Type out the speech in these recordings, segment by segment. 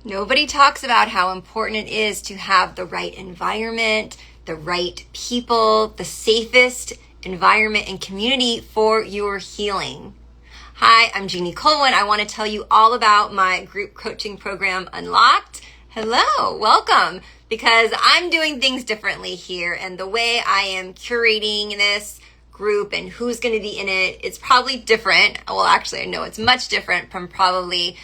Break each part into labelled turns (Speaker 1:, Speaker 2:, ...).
Speaker 1: Nobody talks about how important it is to have the right environment, the right people, the safest environment and community for your healing. Hi, I'm Jeannie Colwin. I want to tell you all about my group coaching program, Unlocked. Hello, welcome, because I'm doing things differently here, and the way I am curating this group and who's going to be in it, it's probably different. Well, actually, I know it's much different from probably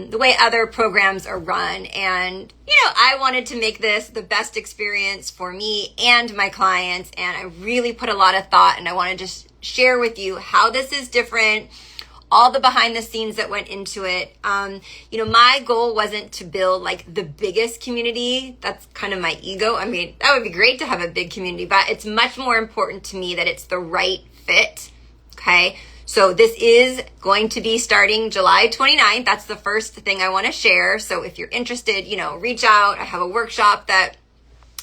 Speaker 1: the way other programs are run. And, I wanted to make this the best experience for me and my clients. And I really put a lot of thought, and I want to just share with you how this is different, all the behind the scenes that went into it. My goal wasn't to build like the biggest community. That's kind of my ego. I mean, that would be great to have a big community, but it's much more important to me that it's the right fit. Okay. So this is going to be starting July 29th. That's the first thing I want to share. So if you're interested, reach out. I have a workshop that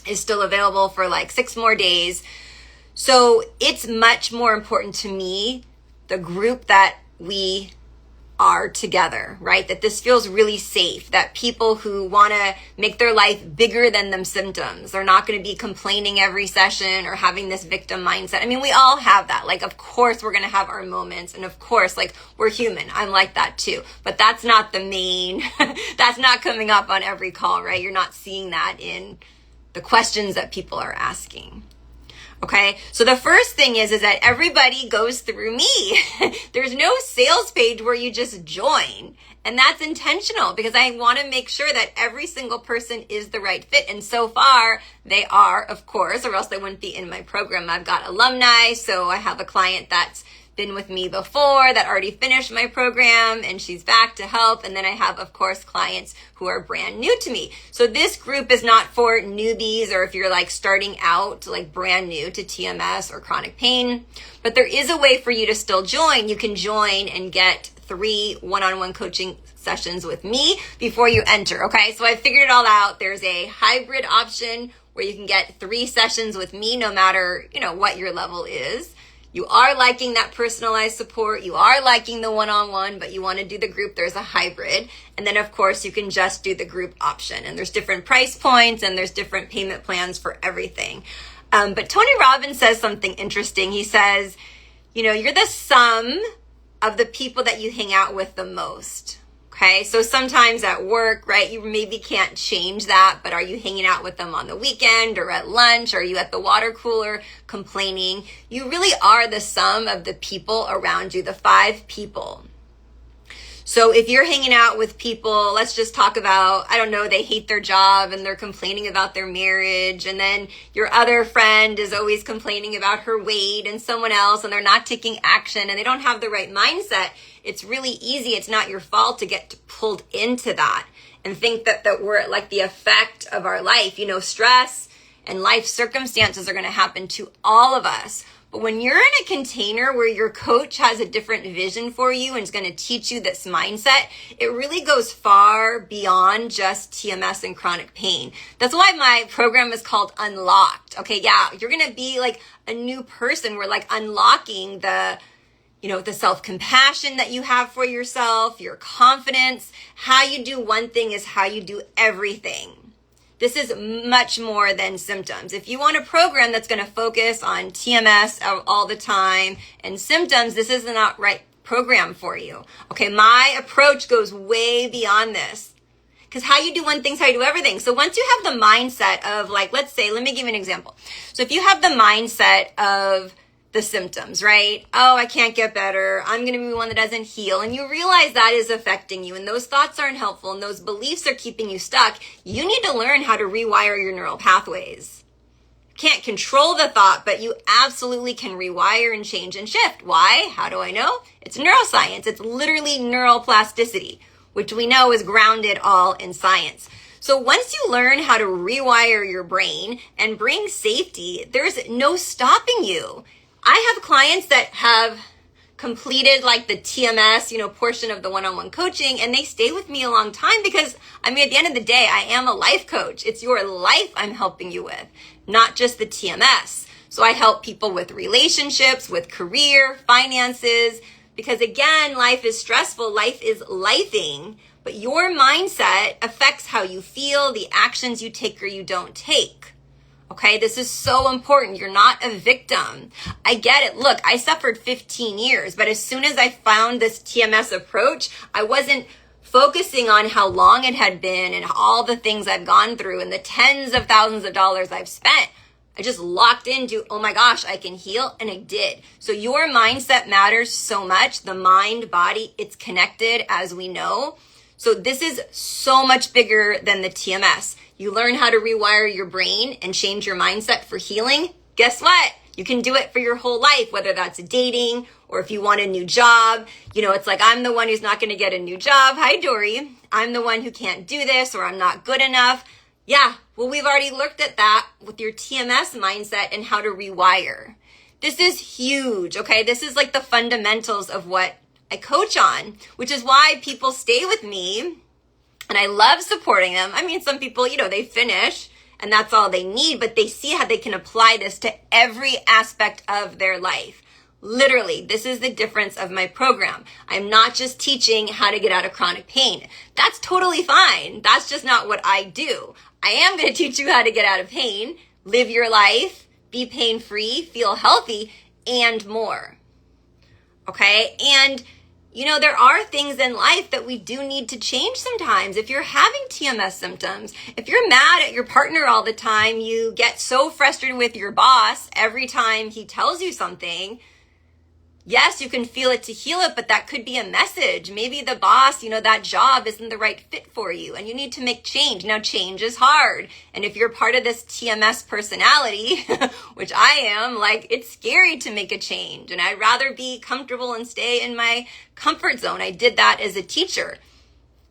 Speaker 1: is still available for like 6 more days. So it's much more important to me, the group that we are together, right? That this feels really safe, that people who want to make their life bigger than them symptoms, they're not going to be complaining every session or having this victim mindset. I mean, we all have that. Like, of course, we're going to have our moments. And of course, like, we're human. I'm like that too. But that's not the main, that's not coming up on every call, right? You're not seeing that in the questions that people are asking. Okay, so the first thing is that everybody goes through me. There's no sales page where you just join. And that's intentional because I want to make sure that every single person is the right fit. And so far, they are, of course, or else they wouldn't be in my program. I've got alumni, so I have a client that's been with me before that already finished my program and she's back to help. And then I have, of course, clients who are brand new to me. So this group is not for newbies or if you're like starting out like brand new to TMS or chronic pain, but there is a way for you to still join. You can join and get 3 one-on-one coaching sessions with me before you enter. Okay. So I figured it all out. There's a hybrid option where you can get 3 sessions with me, no matter, what your level is. You are liking that personalized support. You are liking the one-on-one, but you want to do the group. There's a hybrid. And then, of course, you can just do the group option. And there's different price points and there's different payment plans for everything. But Tony Robbins says something interesting. He says, you're the sum of the people that you hang out with the most. Okay, so sometimes at work, right, you maybe can't change that, but are you hanging out with them on the weekend or at lunch? Or are you at the water cooler complaining? You really are the sum of the people around you, the 5 people. So if you're hanging out with people, let's just talk about, I don't know, they hate their job and they're complaining about their marriage. And then your other friend is always complaining about her weight and someone else, and they're not taking action and they don't have the right mindset. It's really easy. It's not your fault to get pulled into that and think that we're like the effect of our life. Stress and life circumstances are going to happen to all of us. But when you're in a container where your coach has a different vision for you and is going to teach you this mindset, it really goes far beyond just TMS and chronic pain. That's why my program is called Unlocked. Okay, yeah, you're going to be like a new person. We're like unlocking the self-compassion that you have for yourself, your confidence. How you do one thing is how you do everything. This is much more than symptoms. If you want a program that's going to focus on TMS all the time and symptoms, this is not right program for you. Okay, my approach goes way beyond this. Because how you do one thing is how you do everything. So once you have the mindset of like, let's say, let me give you an example. So if you have the mindset of the symptoms, right? Oh, I can't get better. I'm going to be one that doesn't heal. And you realize that is affecting you and those thoughts aren't helpful and those beliefs are keeping you stuck. You need to learn how to rewire your neural pathways. You can't control the thought, but you absolutely can rewire and change and shift. Why? How do I know? It's neuroscience. It's literally neuroplasticity, which we know is grounded all in science. So once you learn how to rewire your brain and bring safety, there's no stopping you. I have clients that have completed like the TMS, portion of the one-on-one coaching, and they stay with me a long time because, at the end of the day, I am a life coach. It's your life I'm helping you with, not just the TMS. So I help people with relationships, with career, finances, because again, life is stressful. Life is lifing, But your mindset affects how you feel, the actions you take or you don't take. Okay, this is so important. You're not a victim. I get it. Look, I suffered 15 years, but as soon as I found this TMS approach, I wasn't focusing on how long it had been and all the things I've gone through and the tens of thousands of dollars I've spent. I just locked into, oh my gosh, I can heal, and I did. So your mindset matters so much. The mind, body, it's connected, as we know. So this is so much bigger than the TMS. You learn how to rewire your brain and change your mindset for healing. Guess what? You can do it for your whole life, whether that's dating or if you want a new job. You know, it's like, I'm the one who's not going to get a new job. Hi, Dory. I'm the one who can't do this, or I'm not good enough. Yeah, well, we've already looked at that with your TMS mindset and how to rewire. This is huge, okay? This is like the fundamentals of what I coach on, which is why people stay with me, and I love supporting them. I mean, some people, you know, they finish and that's all they need, but they see how they can apply this to every aspect of their life. Literally, this is the difference of my program. I'm not just teaching how to get out of chronic pain. That's totally fine. That's just not what I do. I am going to teach you how to get out of pain, live your life, be pain-free, feel healthy, and more. Okay? And you know, there are things in life that we do need to change sometimes. If you're having TMS symptoms, if you're mad at your partner all the time, you get so frustrated with your boss every time he tells you something. Yes, you can feel it to heal it, but that could be a message. Maybe the boss, you know, that job isn't the right fit for you and you need to make change. Now, change is hard. And if you're part of this TMS personality, which I am, like, it's scary to make a change. And I'd rather be comfortable and stay in my comfort zone. I did that as a teacher.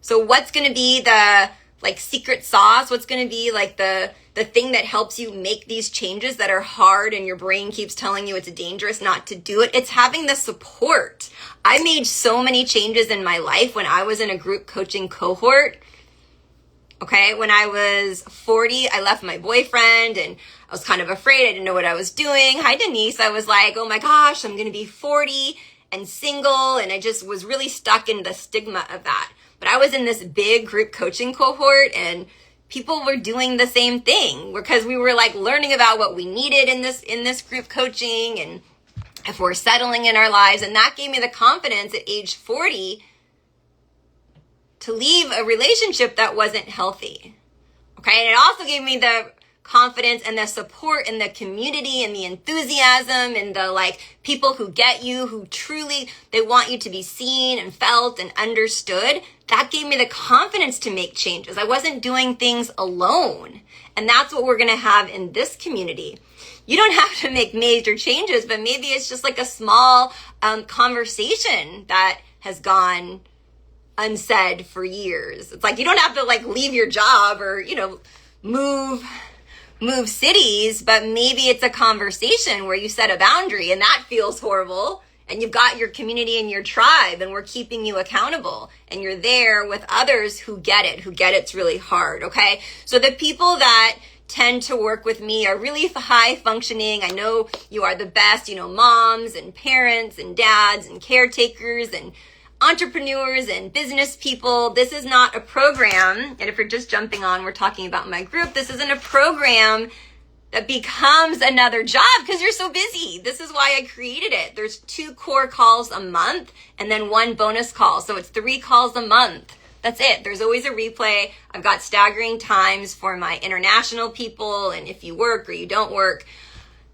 Speaker 1: So what's going to be the like secret sauce? What's going to be like the thing that helps you make these changes that are hard and your brain keeps telling you it's dangerous not to do it? It's having the support. I made so many changes in my life when I was in a group coaching cohort. Okay, when I was 40, I left my boyfriend and I was kind of afraid. I didn't know what I was doing. Hi, Denise. I was like, oh my gosh, I'm going to be 40 and single. And I just was really stuck in the stigma of that. But I was in this big group coaching cohort and people were doing the same thing because we were like learning about what we needed in this group coaching and if we're settling in our lives. And that gave me the confidence at age 40 to leave a relationship that wasn't healthy. Okay. And it also gave me the confidence and the support and the community and the enthusiasm and the like people who get you, who truly, they want you to be seen and felt and understood. That gave me the confidence to make changes. I wasn't doing things alone. And that's what we're going to have in this community. You don't have to make major changes, but maybe it's just like a small conversation that has gone unsaid for years. It's like you don't have to like leave your job or, you know, move cities, but maybe it's a conversation where you set a boundary and that feels horrible and you've got your community and your tribe and we're keeping you accountable and you're there with others who get it's really hard, okay? So the people that tend to work with me are really high functioning. I know you are the best, you know, moms and parents and dads and caretakers and entrepreneurs and business people. This is not a program, and if you're just jumping on, we're talking about my group. This isn't a program that becomes another job because you're so busy. This is why I created it. There's 2 core calls a month and then 1 bonus call. So it's 3 calls a month. That's it. There's always a replay. I've got staggering times for my international people and if you work or you don't work.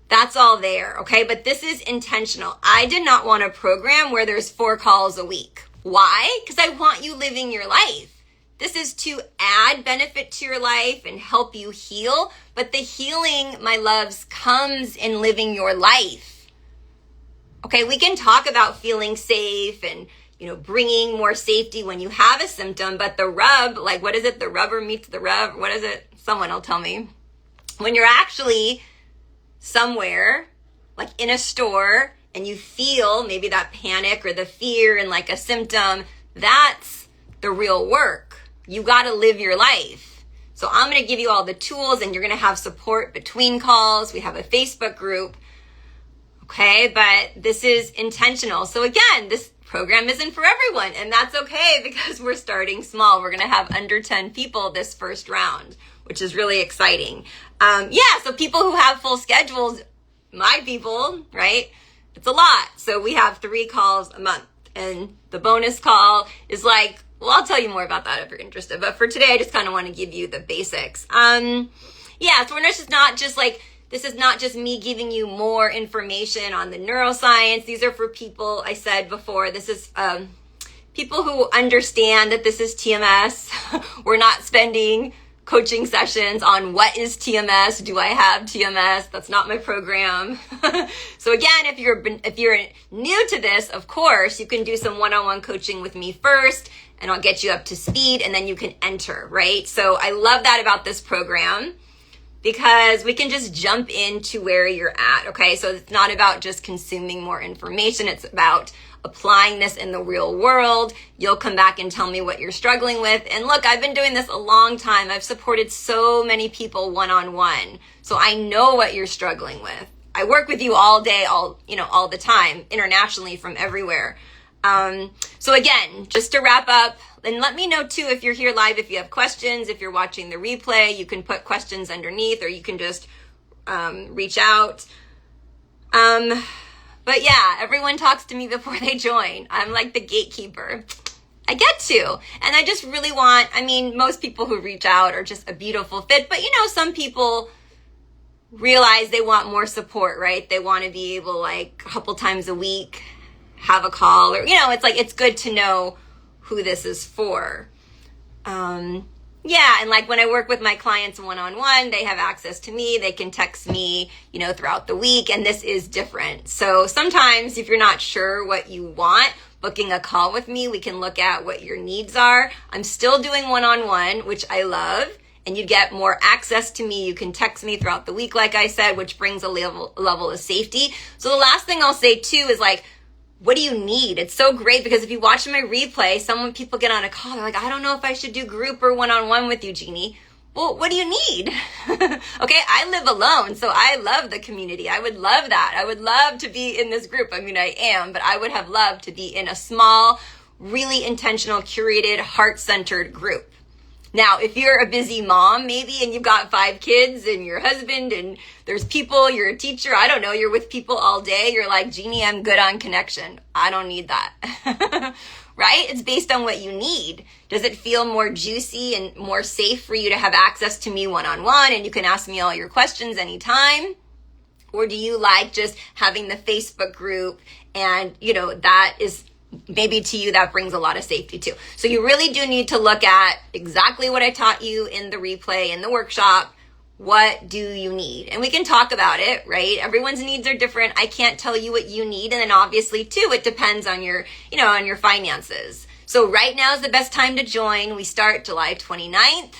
Speaker 1: That's all there, okay? But this is intentional. I did not want a program where there's 4 calls a week. Why? Because I want you living your life. This is to add benefit to your life and help you heal. But the healing, my loves, comes in living your life. Okay, we can talk about feeling safe and, you know, bringing more safety when you have a symptom. But the rub, like what is it? The rubber meets the rub. What is it? Someone will tell me. When you're actually somewhere like in a store and you feel maybe that panic or the fear and like a symptom, that's the real work. You got to live your life. So I'm going to give you all the tools and you're going to have support between calls. We have a Facebook group. Okay. But this is intentional. So again, this program isn't for everyone, and that's okay because we're starting small. We're going to have under 10 people this first round, which is really exciting. So people who have full schedules, my people, right? It's a lot. So we have 3 calls a month, and the bonus call is like, well, I'll tell you more about that if you're interested. But for today, I just kind of want to give you the basics. So this is not just me giving you more information on the neuroscience. These are for people, I said before, this is people who understand that this is TMS. We're not spending coaching sessions on what is TMS. Do I have TMS? That's not my program. So again, if you're new to this, of course, you can do some one-on-one coaching with me first, and I'll get you up to speed, and then you can enter, right? So I love that about this program, because we can just jump into where you're at, okay? So it's not about just consuming more information. It's about applying this in the real world. You'll come back and tell me what you're struggling with. And look, I've been doing this a long time. I've supported so many people one-on-one. So I know what you're struggling with. I work with you all day, all the time, internationally from everywhere. So again, just to wrap up, and let me know too if you're here live, if you have questions, if you're watching the replay, you can put questions underneath, or you can just reach out. But yeah, everyone talks to me before they join. I'm like the gatekeeper. I get to. And I just really most people who reach out are just a beautiful fit, but some people realize they want more support, right? They want to be able, like, a couple times a week, have a call, or, it's good to know who this is for. And like when I work with my clients one-on-one, they have access to me. They can text me, throughout the week, and this is different. So sometimes if you're not sure what you want, booking a call with me, we can look at what your needs are. I'm still doing one-on-one, which I love, and you get more access to me. You can text me throughout the week, like I said, which brings a level of safety. So the last thing I'll say too is, like, what do you need? It's so great because if you watch my replay, people get on a call, they're like, I don't know if I should do group or one-on-one with you, Jeannie. Well, what do you need? Okay, I live alone, so I love the community. I would love that. I would love to be in this group. I am, but I would have loved to be in a small, really intentional, curated, heart-centered group. Now, if you're a busy mom, maybe, and you've got 5 kids and your husband and there's people, you're a teacher, I don't know, you're with people all day, you're like, Jeannie, I'm good on connection. I don't need that. Right? It's based on what you need. Does it feel more juicy and more safe for you to have access to me one-on-one and you can ask me all your questions anytime? Or do you like just having the Facebook group and, that is maybe to you that brings a lot of safety too. So you really do need to look at exactly what I taught you in the replay, in the workshop. What do you need? And we can talk about it, right? Everyone's needs are different. I can't tell you what you need. And then obviously too, it depends on your, on your finances. So right now is the best time to join. We start July 29th,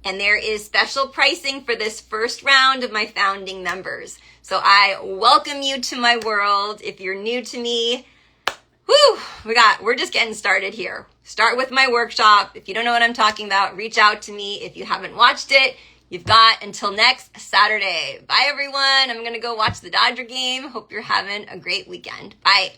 Speaker 1: and there is special pricing for this first round of my founding members. So I welcome you to my world. If you're new to me, we're just getting started here. Start with my workshop. If you don't know what I'm talking about, reach out to me. If you haven't watched it, you've got until next Saturday. Bye, everyone. I'm going to go watch the Dodger game. Hope you're having a great weekend. Bye.